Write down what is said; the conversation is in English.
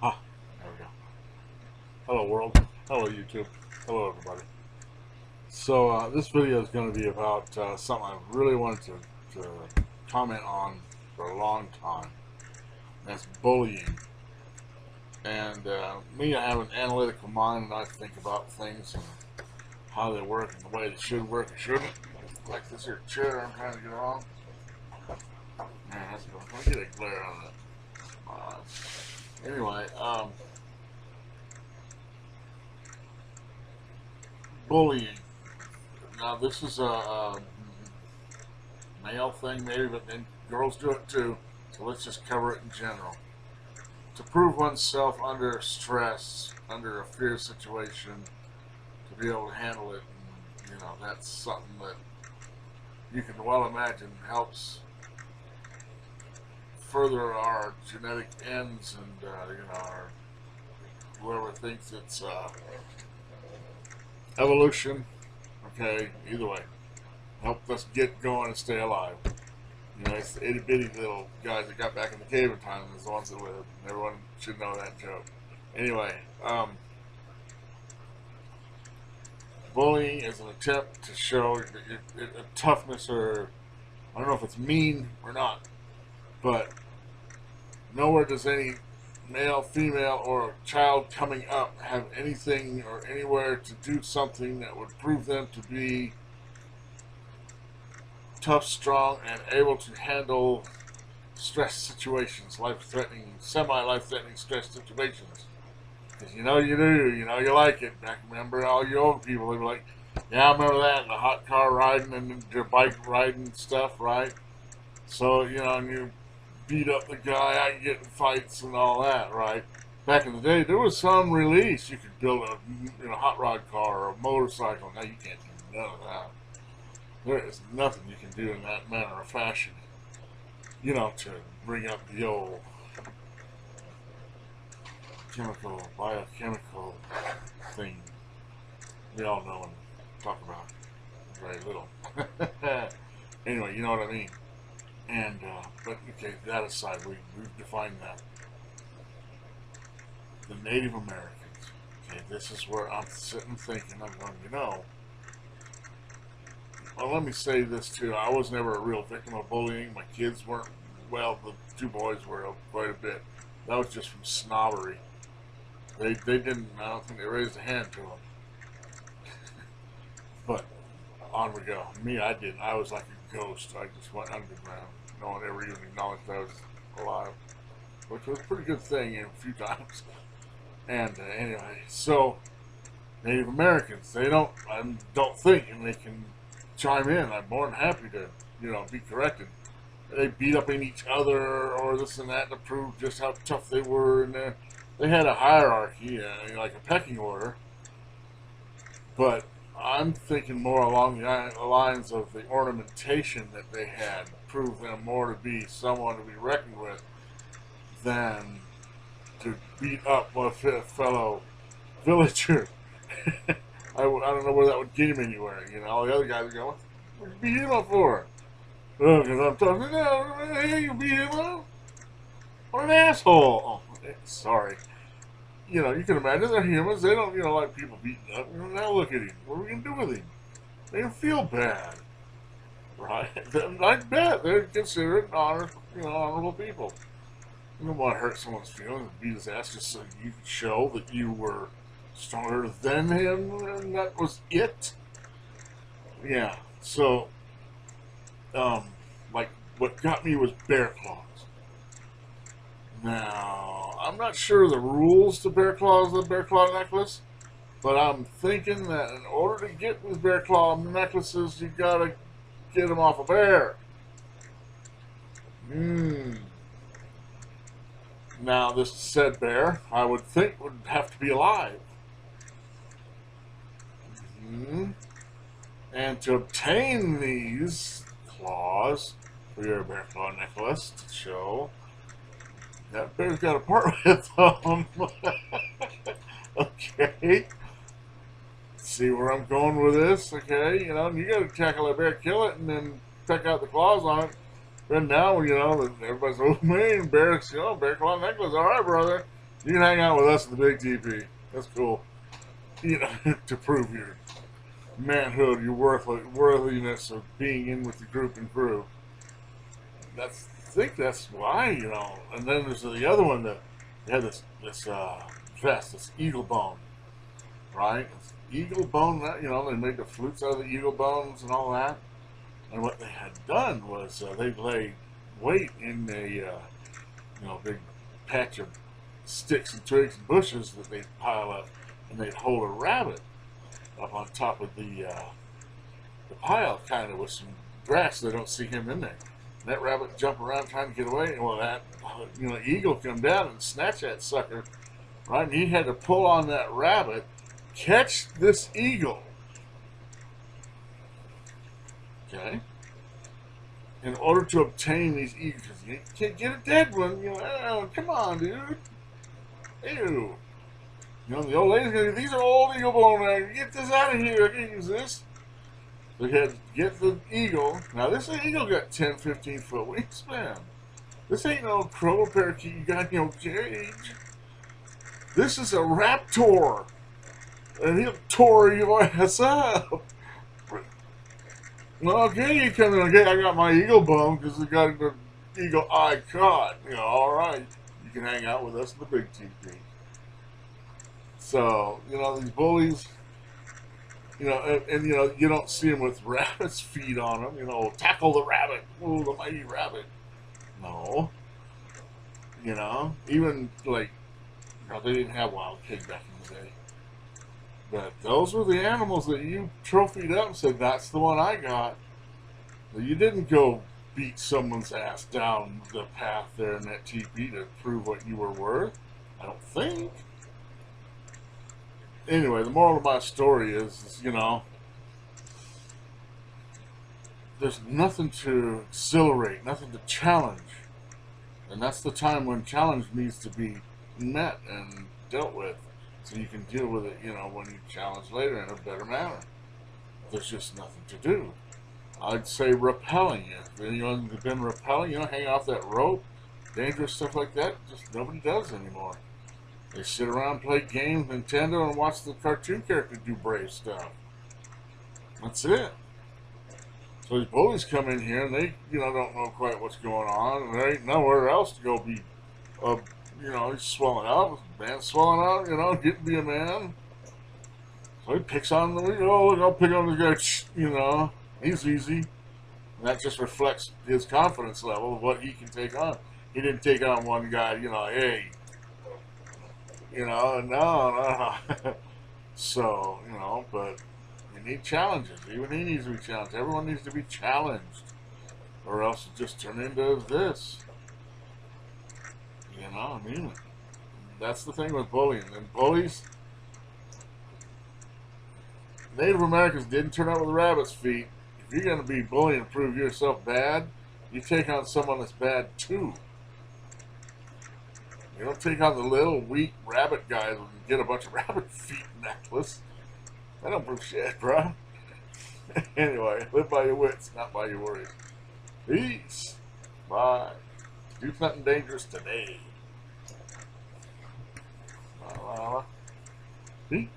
Ah, there we go. Hello world. Hello YouTube. Hello everybody. So this video is going to be about something I really wanted to comment on for a long time. That's bullying. And me, I have an analytical mind and I think about things and how they work and the way they should work and shouldn't. Like this here chair I'm trying to get on. Man, that's going to get a glare on it. Anyway, bullying. Now this is a male thing maybe, but then girls do it too. So let's just cover it in general. To prove oneself under stress, under a fear situation, to be able to handle it, and, that's something that you can well imagine helps further our genetic ends, and our whoever thinks it's evolution. Okay, either way, help us get going and stay alive. It's the itty bitty little guys that got back in the cave in time is the ones that lived. Everyone should know that joke. Anyway, bullying is an attempt to show a toughness, or I don't know if it's mean or not, but nowhere does any male, female, or child coming up have anything or anywhere to do something that would prove them to be tough, strong, and able to handle stress situations, life-threatening, semi-life-threatening stress situations. Because you do, you like it. Back, remember all you old people, they were like, yeah, I remember that, and the hot car riding and your bike riding stuff, right? So, and you beat up the guy, I get in fights and all that, right? Back in the day, there was some release. You could build a hot rod car or a motorcycle. Now you can't do none of that. There is nothing you can do in that manner or fashion, to bring up the old biochemical thing we all know and talk about very little. Anyway, you know what I mean. And, but okay, that aside, we've defined that. The Native Americans. Okay, this is where I'm sitting thinking, I'm going, well, let me say this too. I was never a real victim of bullying. My kids weren't. Well, the two boys were quite a bit. That was just from snobbery. They didn't. I don't think they raised a hand to them. But on we go. Me, I didn't. I was like a ghost. I just went underground. No one ever even acknowledged I was alive, which was a pretty good thing a few times. And anyway, so Native Americans, they don't. I don't think, and they can chime in. I'm more than happy to, be corrected. They beat up in each other or this and that to prove just how tough they were, and they had a hierarchy, like a pecking order. But I'm thinking more along the lines of the ornamentation that they had proved them more to be someone to be reckoned with than to beat up a fellow villager. I don't know where that would get him anywhere. All the other guys are going, what you beat him up for? Oh, because I'm talking, no, hey, you beat him up? What an asshole. Oh, sorry. You can imagine they're humans. They don't, like people beating up. Now look at him. What are we going to do with him? They don't feel bad. Right? I bet they're considered honorable people. You don't want to hurt someone's feelings and beat his ass just so you could show that you were stronger than him, and that was it. Yeah. So, like, what got me was bear claws. Now, I'm not sure the rules to bear claws, the bear claw necklace, but I'm thinking that in order to get these bear claw necklaces, you gotta get them off a bear. Now, this said bear, I would think, would have to be alive. And to obtain these claws for your bear claw necklace to show, that bear's got to part with them. Okay. See where I'm going with this? Okay, you got to tackle a bear, kill it, and then take out the claws on it. Then now, everybody's, oh man, bear claw necklace, all right, brother. You can hang out with us in the big TP. That's cool. You know, to prove your manhood, your worthiness of being in with the group and crew. I think that's why, you know. And then there's the other one that they had this vest, this eagle bone, right? It's eagle bone, you know, they made the flutes out of the eagle bones and all that. And what they had done was they laid weight in a big patch of sticks and twigs and bushes that they'd pile up, and they'd hold a rabbit up on top of the pile, kind of with some grass so they don't see him in there. And that rabbit jump around trying to get away, and well, that eagle come down and snatch that sucker, right? And he had to pull on that rabbit, catch this eagle, okay, in order to obtain these eagles. You can't get a dead one, you know. Oh, come on, dude. Ew. You know, the old lady's going, these are old eagle bone. Get this out of here. I can't use this. They had to get the eagle. Now, this eagle got 10, 15 foot wingspan. This ain't no crow parakeet you got in your cage. This is a raptor. And he'll tore your ass up. Well, okay, you come in, okay, I got my eagle bone because I got the eagle eye caught. You know, all right. You can hang out with us in the big TP. So, you know, these bullies, you know, and you know, you don't see them with rabbits' feet on them. You know, tackle the rabbit. Ooh, the mighty rabbit. No. You know, even like, you know, they didn't have wild pig back in the day. But those were the animals that you trophied up and said, that's the one I got. But you didn't go beat someone's ass down the path there in that TP to prove what you were worth. I don't think. Anyway, the moral of my story is, you know, there's nothing to exhilarate, nothing to challenge. And that's the time when challenge needs to be met and dealt with. So you can deal with it, you know, when you challenge later in a better manner. There's just nothing to do. I'd say rappelling. If anyone's been rappelling, you know, hang off that rope, dangerous stuff like that, just nobody does anymore. They sit around, play games, Nintendo, and watch the cartoon character do brave stuff. That's it. So these bullies come in here, and they, you know, don't know quite what's going on, and there ain't nowhere else to go be, you know, he's swelling up, man's swelling up, you know, get to be a man. So he picks on the, oh, look, I'll pick on this guy, you know, he's easy. And that just reflects his confidence level of what he can take on. He didn't take on one guy, you know, hey, you know, no. So, you know, but you need challenges. Even he needs to be challenged. Everyone needs to be challenged. Or else it just turn into this. You know, I mean, that's the thing with bullying. And bullies, Native Americans didn't turn out with rabbit's feet. If you're going to be bullying and prove yourself bad, you take on someone that's bad too. You don't take on the little weak rabbit guys and get a bunch of rabbit feet necklace. I don't prove shit, bro. Anyway, live by your wits, not by your worries. Peace. Bye. Do something dangerous today. Peace.